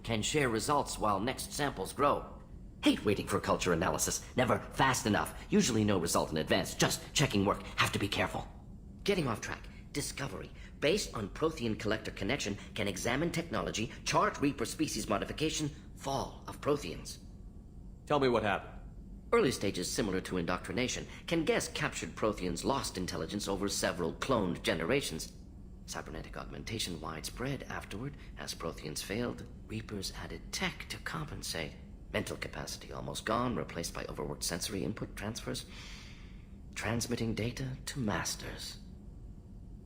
can share results while next samples grow. Hate waiting for culture analysis. Never fast enough. Usually no result in advance. Just checking work. Have to be careful. Getting off track. Discovery. Based on Prothean-collector connection, can examine technology, chart Reaper species modification, fall of Protheans. Tell me what happened. Early stages similar to indoctrination. Can guess captured Protheans lost intelligence over several cloned generations. Cybernetic augmentation widespread afterward. As Protheans failed, Reapers added tech to compensate. Mental capacity almost gone, replaced by overworked sensory input transfers. Transmitting data to masters.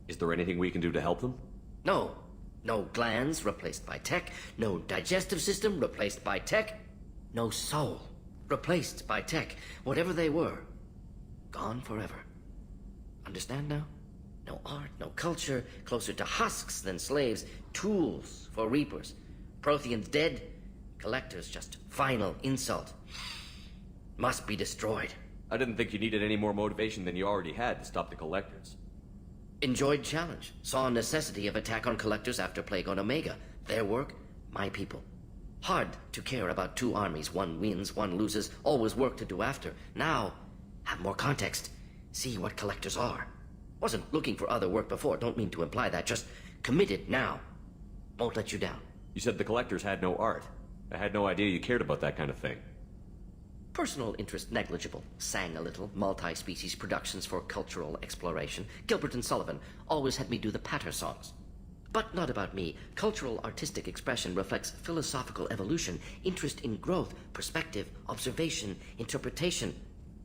Is there anything we can do to help them? No. No glands replaced by tech. No digestive system replaced by tech. No soul replaced by tech. Whatever they were, gone forever. Understand now? No art, no culture, closer to husks than slaves. Tools for Reapers. Protheans dead. Collectors just final insult. Must be destroyed. I didn't think you needed any more motivation than you already had to stop the Collectors. Enjoyed challenge. Saw necessity of attack on Collectors after Plague on Omega. Their work, my people. Hard to care about two armies. One wins, one loses. Always work to do after. Now, have more context. See what Collectors are. Wasn't looking for other work before. Don't mean to imply that. Just committed now. Won't let you down. You said the Collectors had no art. I had no idea you cared about that kind of thing. Personal interest negligible. Sang a little. Multi-species productions for cultural exploration. Gilbert and Sullivan always had me do the patter songs. But not about me. Cultural artistic expression reflects philosophical evolution, interest in growth, perspective, observation, interpretation.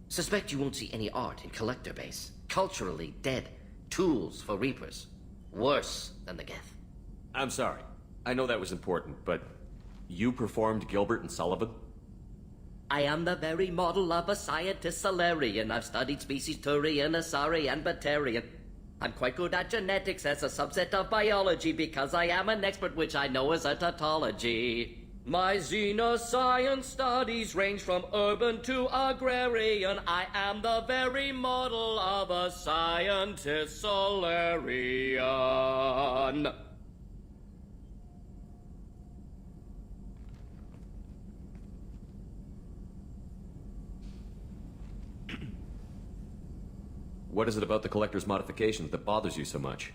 Suspect you won't see any art in Collector base. Culturally dead. Tools for Reapers. Worse than the Geth. I'm sorry. I know that was important, but you performed Gilbert and Sullivan? I am the very model of a scientist Solarian. I've studied species Turian, Asari, and Batarian. I'm quite good at genetics as a subset of biology because I am an expert, which I know is a tautology. My xenoscience studies range from urban to agrarian. I am the very model of a scientist Solarian. What is it about the Collector's modifications that bothers you so much?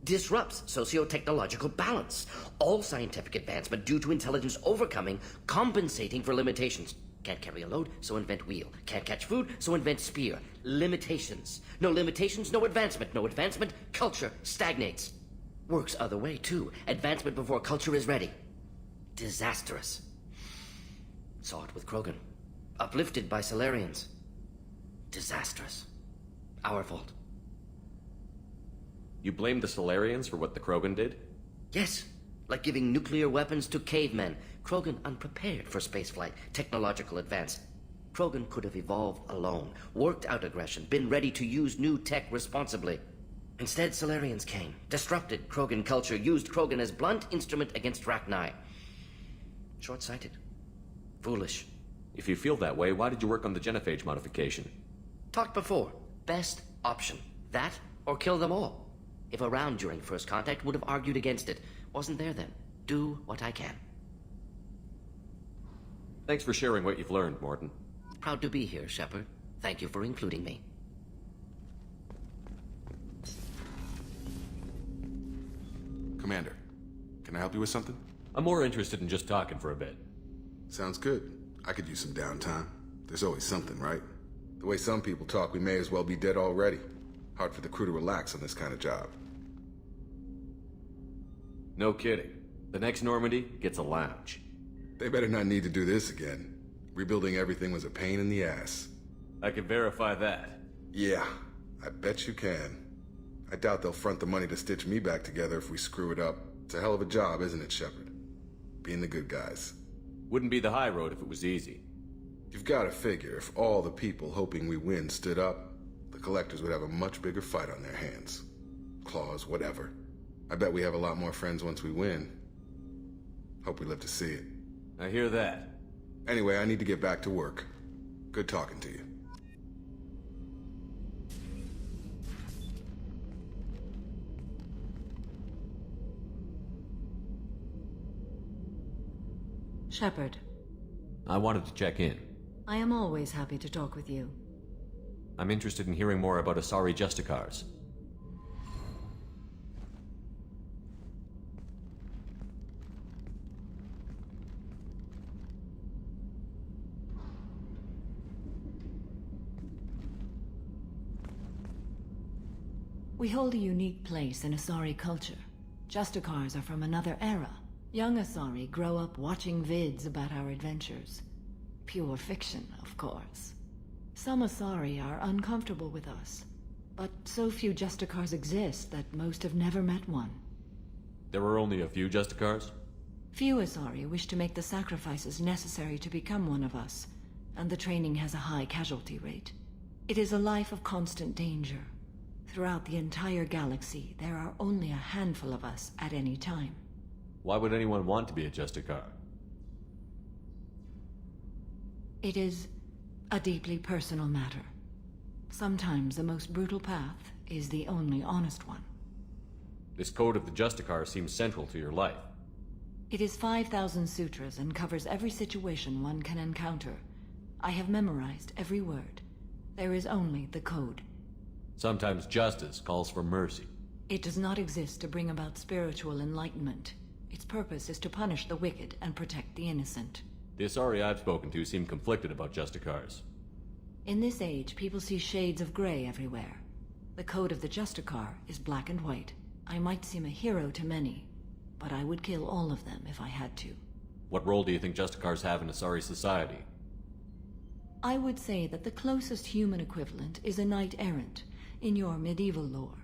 Disrupts socio-technological balance. All scientific advancement due to intelligence overcoming, compensating for limitations. Can't carry a load, so invent wheel. Can't catch food, so invent spear. Limitations. No limitations, no advancement. No advancement, culture stagnates. Works other way, too. Advancement before culture is ready. Disastrous. Saw it with Krogan. Uplifted by Solarians. Disastrous. Our fault. You blame the Solarians for what the Krogan did? Yes. Like giving nuclear weapons to cavemen. Krogan unprepared for spaceflight, technological advance. Krogan could have evolved alone, worked out aggression, been ready to use new tech responsibly. Instead, Solarians came, disrupted Krogan culture, used Krogan as blunt instrument against Rachni. Short-sighted. Foolish. If you feel that way, why did you work on the genophage modification? Talked before. Best option. That or kill them all. If around during first contact, would have argued against it. Wasn't there then. Do what I can. Thanks for sharing what you've learned, Morton. Proud to be here, Shepard. Thank you for including me. Commander, can I help you with something? I'm more interested in just talking for a bit. Sounds good. I could use some downtime. There's always something, right? The way some people talk, we may as well be dead already. Hard for the crew to relax on this kind of job. No kidding. The next Normandy gets a lounge. They better not need to do this again. Rebuilding everything was a pain in the ass. I can verify that. Yeah, I bet you can. I doubt they'll front the money to stitch me back together if we screw it up. It's a hell of a job, isn't it, Shepard? Being the good guys. Wouldn't be the high road if it was easy. You've got to figure, if all the people hoping we win stood up, the Collectors would have a much bigger fight on their hands. Claws, whatever. I bet we have a lot more friends once we win. Hope we live to see it. I hear that. Anyway, I need to get back to work. Good talking to you. Shepard, I wanted to check in. I am always happy to talk with you. I'm interested in hearing more about Asari Justicars. We hold a unique place in Asari culture. Justicars are from another era. Young Asari grow up watching vids about our adventures. Pure fiction, of course. Some Asari are uncomfortable with us, but so few Justicars exist that most have never met one. There were only a few Justicars? Few Asari wish to make the sacrifices necessary to become one of us, and the training has a high casualty rate. It is a life of constant danger. Throughout the entire galaxy, there are only a handful of us at any time. Why would anyone want to be a Justicar? It is a deeply personal matter. Sometimes the most brutal path is the only honest one. This code of the Justicar seems central to your life. It is 5,000 sutras and covers every situation one can encounter. I have memorized every word. There is only the code. Sometimes justice calls for mercy. It does not exist to bring about spiritual enlightenment. Its purpose is to punish the wicked and protect the innocent. The Asari I've spoken to seem conflicted about Justicars. In this age, people see shades of gray everywhere. The code of the Justicar is black and white. I might seem a hero to many, but I would kill all of them if I had to. What role do you think Justicars have in Asari society? I would say that the closest human equivalent is a knight-errant in your medieval lore.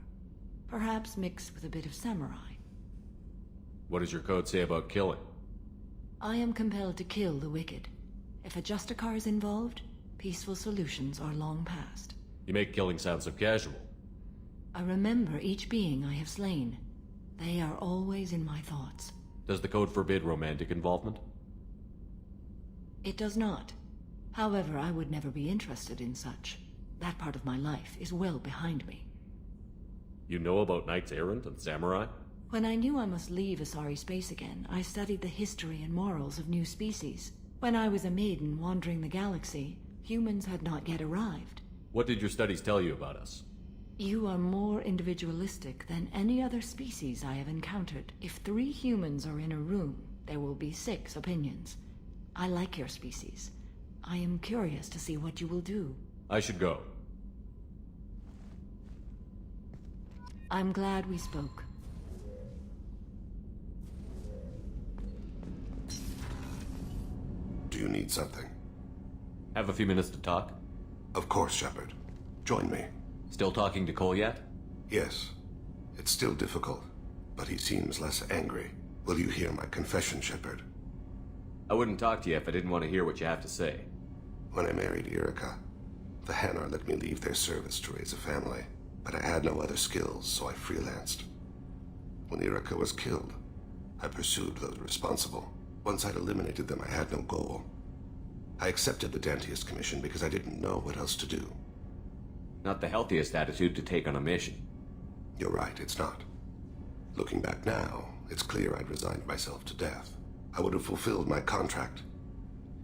Perhaps mixed with a bit of samurai. What does your code say about killing? I am compelled to kill the wicked. If a Justicar is involved, peaceful solutions are long past. You make killing sound so casual. I remember each being I have slain. They are always in my thoughts. Does the code forbid romantic involvement? It does not. However, I would never be interested in such. That part of my life is well behind me. You know about knights errant and samurai? When I knew I must leave Asari space again, I studied the history and morals of new species. When I was a maiden wandering the galaxy, humans had not yet arrived. What did your studies tell you about us? You are more individualistic than any other species I have encountered. If 3 humans are in a room, there will be 6 opinions. I like your species. I am curious to see what you will do. I should go. I'm glad we spoke. Do you need something? Have a few minutes to talk? Of course, Shepard. Join me. Still talking to Cole yet? Yes. It's still difficult, but he seems less angry. Will you hear my confession, Shepard? I wouldn't talk to you if I didn't want to hear what you have to say. When I married Irika, the Hanar let me leave their service to raise a family, but I had no other skills, so I freelanced. When Irika was killed, I pursued those responsible. Once I'd eliminated them, I had no goal. I accepted the Dantiest commission because I didn't know what else to do. Not the healthiest attitude to take on a mission. You're right, it's not. Looking back now, it's clear I'd resigned myself to death. I would have fulfilled my contract.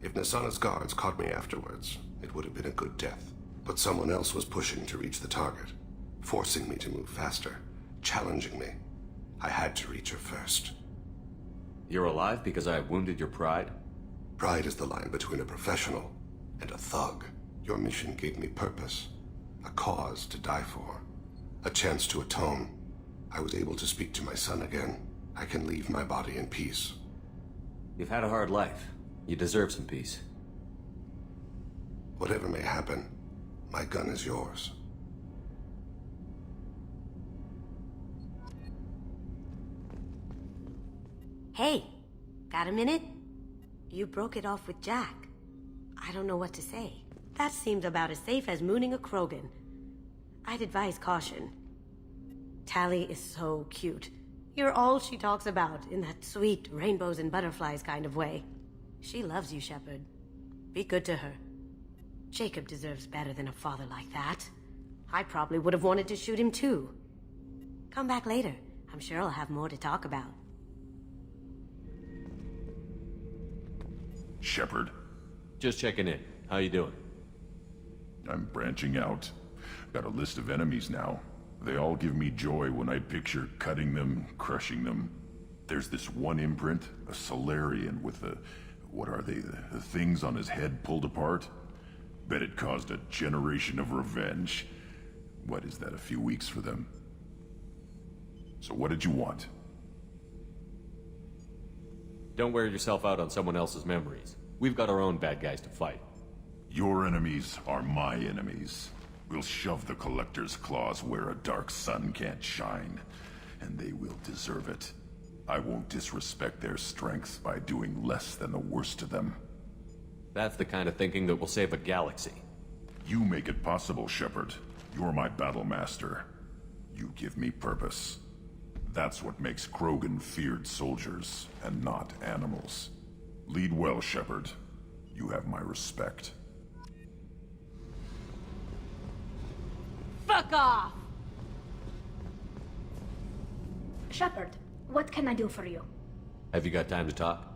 If Nasana's guards caught me afterwards, it would have been a good death. But someone else was pushing to reach the target, forcing me to move faster, challenging me. I had to reach her first. You're alive because I wounded your pride? Pride is the line between a professional and a thug. Your mission gave me purpose, a cause to die for, a chance to atone. I was able to speak to my son again. I can leave my body in peace. You've had a hard life. You deserve some peace. Whatever may happen, my gun is yours. Hey, got a minute? You broke it off with Jack. I don't know what to say. That seems about as safe as mooning a Krogan. I'd advise caution. Tally is so cute. You're all she talks about in that sweet rainbows and butterflies kind of way. She loves you, Shepard. Be good to her. Jacob deserves better than a father like that. I probably would have wanted to shoot him too. Come back later. I'm sure I'll have more to talk about. Shepard. Just checking in. How you doing? I'm branching out. Got a list of enemies now. They all give me joy when I picture cutting them, crushing them. There's this one imprint, a Solarian with the... what are they? The things on his head pulled apart? Bet it caused a generation of revenge. What is that, a few weeks for them? So what did you want? Don't wear yourself out on someone else's memories. We've got our own bad guys to fight. Your enemies are my enemies. We'll shove the Collector's claws where a dark sun can't shine, and they will deserve it. I won't disrespect their strength by doing less than the worst to them. That's the kind of thinking that will save a galaxy. You make it possible, Shepard. You're my battle master. You give me purpose. That's what makes Krogan feared soldiers, and not animals. Lead well, Shepard. You have my respect. Fuck off! Shepard, what can I do for you? Have you got time to talk?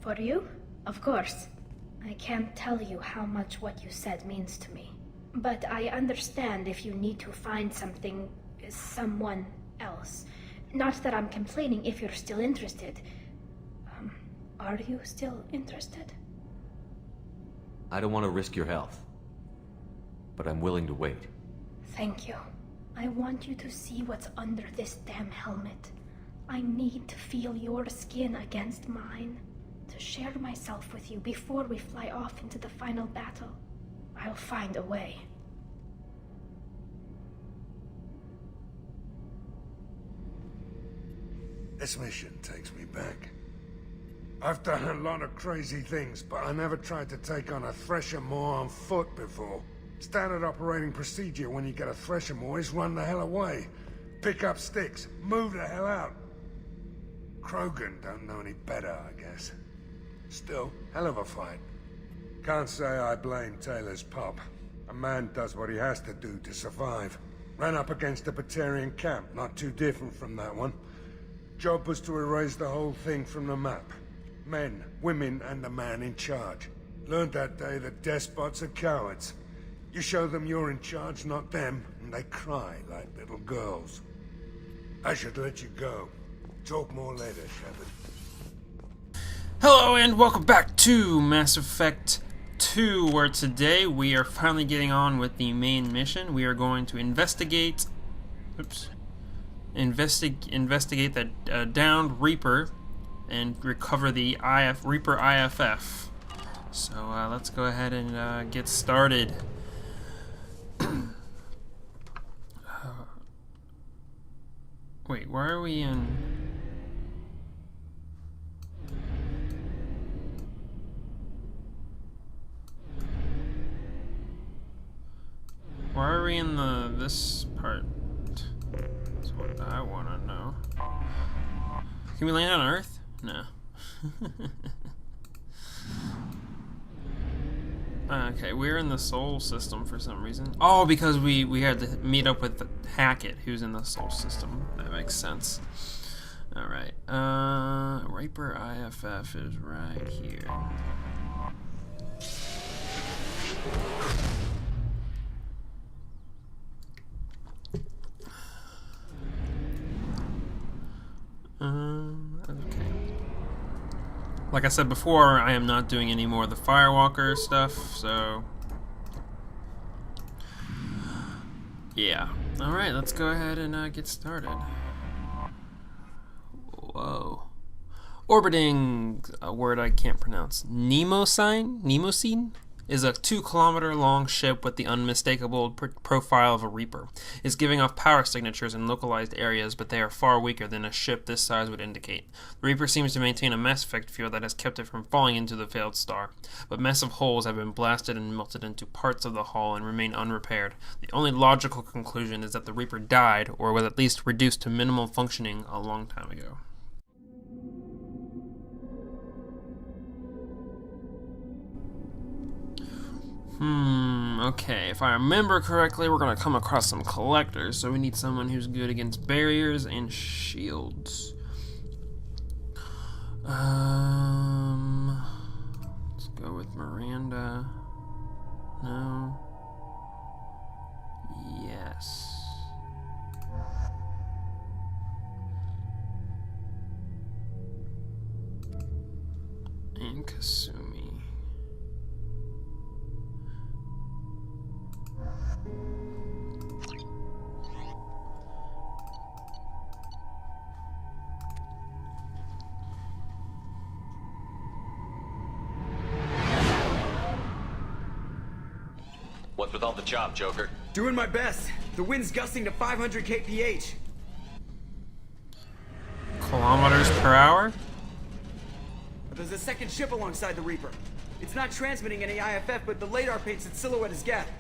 For you? Of course. I can't tell you how much what you said means to me. But I understand if you need to find someone else. Not that I'm complaining if you're still interested. Are you still interested? I don't want to risk your health, but I'm willing to wait. Thank you. I want you to see what's under this damn helmet. I need to feel your skin against mine, to share myself with you before we fly off into the final battle. I'll find a way. This mission takes me back. I've done a lot of crazy things, but I never tried to take on a Thresher Maw on foot before. Standard operating procedure when you get a Thresher Maw is run the hell away. Pick up sticks, move the hell out. Krogan don't know any better, I guess. Still, hell of a fight. Can't say I blame Taylor's pop. A man does what he has to do to survive. Ran up against a Batarian camp, not too different from that one. Job was to erase the whole thing from the map. Men, women, and the man in charge. Learned that day that despots are cowards. You show them you're in charge, not them, and they cry like little girls. I should let you go. Talk more later, Shepard. Hello and welcome back to Mass Effect 2, where today we are finally getting on with the main mission. We are going to investigate that downed Reaper and recover the Reaper IFF. So let's go ahead and get started. Wait, why are we in... Why are we in this part? That's what I want to know. Can we land on Earth? No. Okay, we're in the Sol system for some reason. Oh, because we had to meet up with Hackett, who's in the Sol system. That makes sense. Alright, Reaper IFF is right here. Okay. Like I said before, I am not doing any more of the Firewalker stuff, so... yeah. Alright, let's go ahead and get started. Whoa. Orbiting, a word I can't pronounce. Nemosine? Is a 2-kilometer-long ship with the unmistakable profile of a Reaper. It's giving off power signatures in localized areas, but they are far weaker than a ship this size would indicate. The Reaper seems to maintain a mass effect field that has kept it from falling into the failed star, but massive holes have been blasted and melted into parts of the hull and remain unrepaired. The only logical conclusion is that the Reaper died, or was at least reduced to minimal functioning a long time ago. Okay, if I remember correctly, we're gonna come across some collectors, so we need someone who's good against barriers and shields. Let's with Miranda. No. Yes. And Kasumi. What's with all the chop, Joker? Doing my best. The wind's gusting to 500 kph. Kilometers per hour? There's a second ship alongside the Reaper. It's not transmitting any IFF, but the radar paints its silhouette as Geth.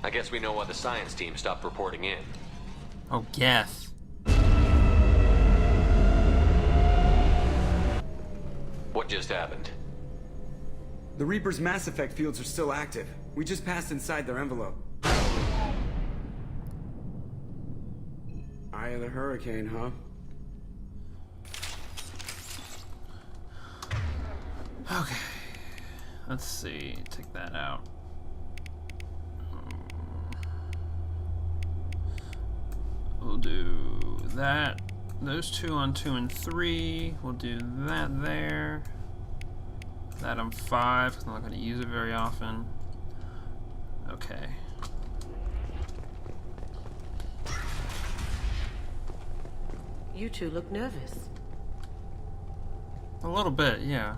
I guess we know why the science team stopped reporting in. Oh, Geth. What just happened? The Reaper's Mass Effect fields are still active. We just passed inside their envelope. Eye of the hurricane, huh? Okay. Let's see. Take that out. We'll do that. Those two on 2 and 3. We'll do that there. That on 5, because I'm not going to use it very often. Okay. You two look nervous. A little bit, yeah.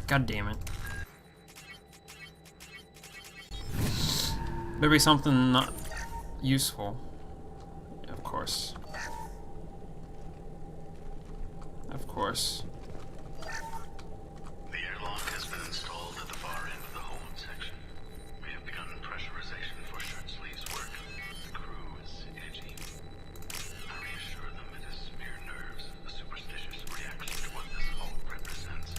God damn it. Better be something not useful. Yeah, of course. Of course. The airlock has been installed at the far end of the hold section. We have begun pressurization for shirt sleeves work. The crew is edgy. I reassure them it is mere nerves, a superstitious reaction to what this hold represents.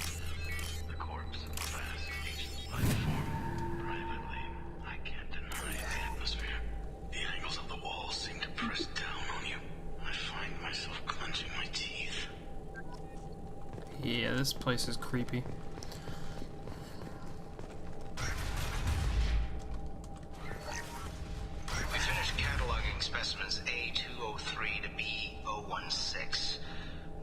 The corpse of a vast ancient life form. Privately, I can't deny the atmosphere. The angles of the walls seem to press down on you. I find myself clenching my teeth. Yeah, this place is creepy. We finished cataloging specimens A203 to B016.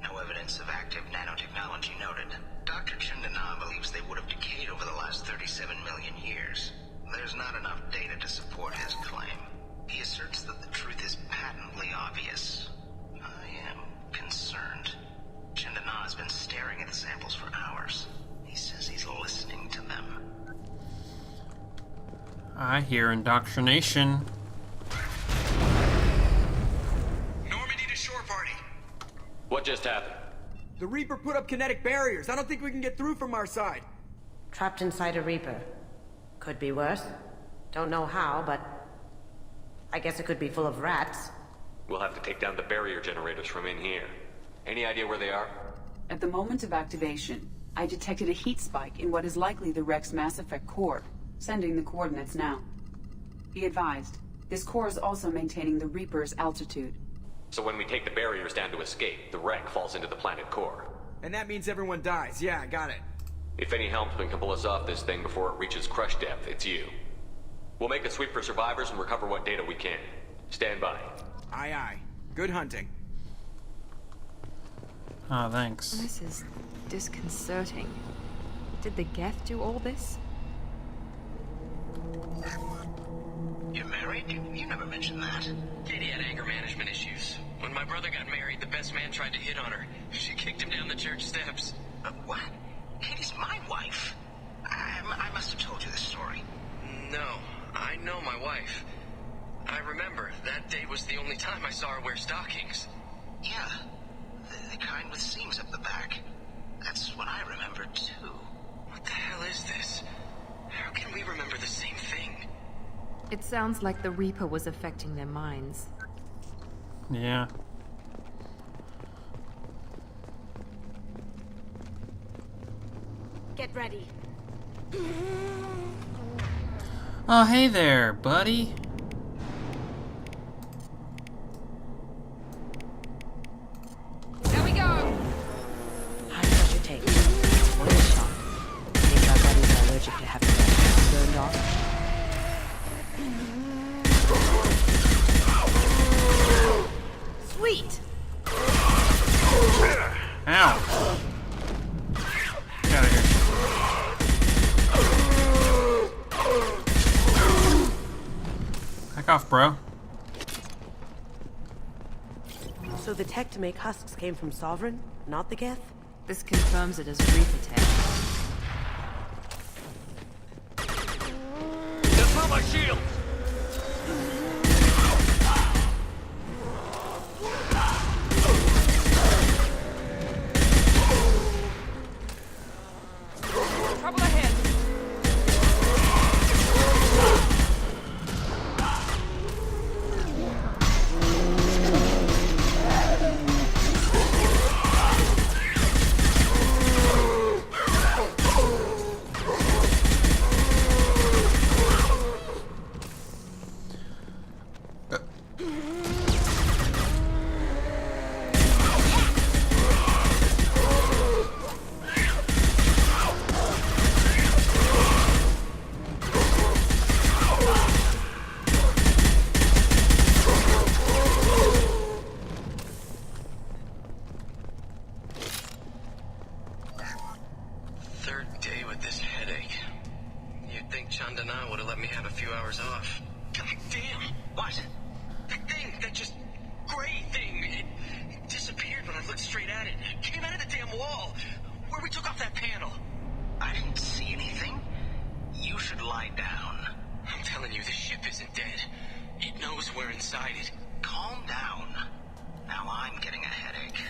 No evidence of active nanotechnology noted. Dr. Chandana believes they would have decayed over the last 37 million years. There's not enough data to support his claim. He asserts that the truth is patently obvious. I am concerned. Chandana has been staring at the samples for hours. He says he's listening to them. I hear indoctrination. Normandy to shore party. What just happened? The Reaper put up kinetic barriers. I don't think we can get through from our side. Trapped inside a Reaper. Could be worse. Don't know how, but I guess it could be full of rats. We'll have to take down the barrier generators from in here. Any idea where they are? At the moment of activation, I detected a heat spike in what is likely the Rex Mass Effect core. Sending the coordinates now. Be advised, this core is also maintaining the Reaper's altitude. So when we take the barriers down to escape, the wreck falls into the planet core. And that means everyone dies. Yeah, I got it. If any helmsman can pull us off this thing before it reaches crush depth, it's you. We'll make a sweep for survivors and recover what data we can. Stand by. Aye, aye. Good hunting. Ah, thanks. This is disconcerting. Did the Geth do all this? You're married? You never mentioned that. Katie had anger management issues. When my brother got married, the best man tried to hit on her. She kicked him down the church steps. What? Katie's my wife. I must have told you this story. No, I know my wife. I remember, that day was the only time I saw her wear stockings. Yeah, the kind with seams up the back. That's what I remember, too. What the hell is this? How can we remember the same thing? It sounds like the Reaper was affecting their minds. Yeah. Get ready. Oh, hey there, buddy. There we off, bro. So the tech to make husks came from Sovereign, not the Geth? This confirms it as Reaper tech. That's not my shield! Trouble ahead! Third day with this headache. You'd think Chandana would have let me have a few hours off. God damn! What? That thing, that just gray thing, it disappeared when I looked straight at it. It came out of the damn wall, where we took off that panel. I didn't see anything. You should lie down. I'm telling you, this ship isn't dead. It knows we're inside it. Calm down. Now I'm getting a headache.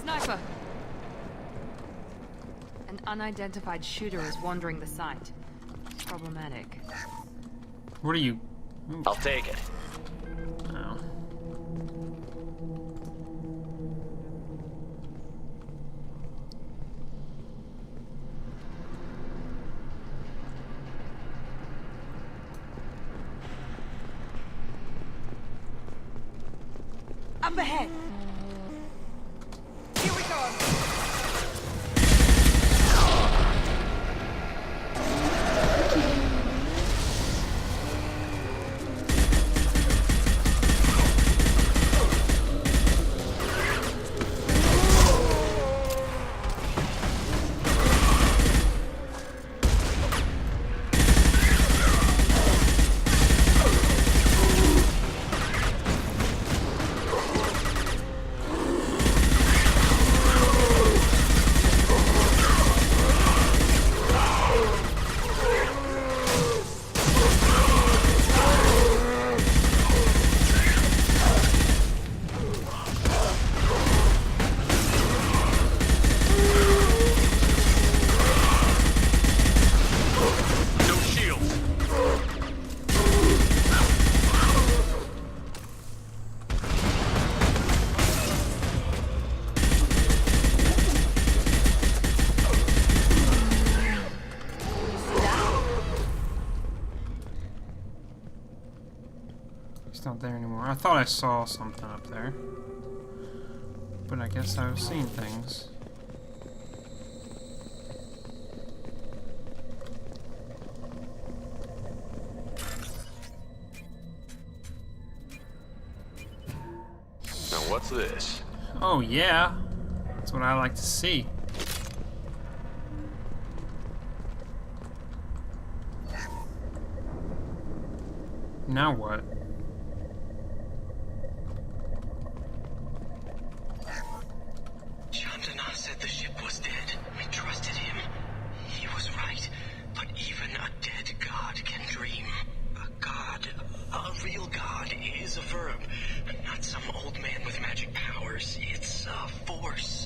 Sniper! An unidentified shooter is wandering the site. Problematic. What are you? I'll take it. Oh. Up ahead! Here we go! He's not there anymore. I thought I saw something up there. But I guess I was seeing things. Now what's this? Oh yeah. That's what I like to see. Now what? Chandana said the ship was dead. We trusted him. He was right. But even a dead god can dream. A god, a real god, is a verb. Not some old man with magic powers. It's a force.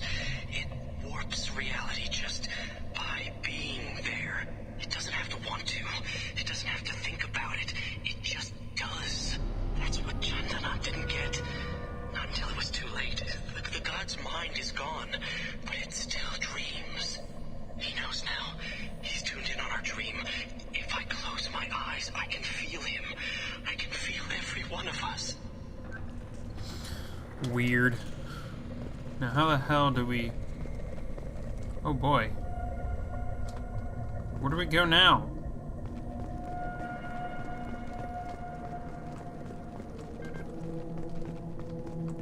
It warps reality just by being there. It doesn't have to want to. It doesn't have to think about it. It just does. That's what Chandana didn't get. Not until it was too late. The god's mind is gone, but it still dreams. He knows now. He's tuned in on our dream. If I close my eyes, I can feel him. I can feel every one of us. Weird. Now how the hell do we... Oh boy. Where do we go now?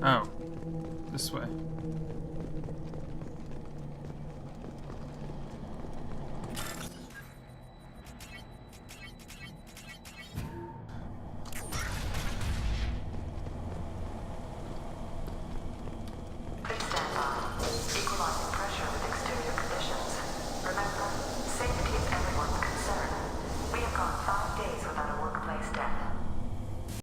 Oh. This way.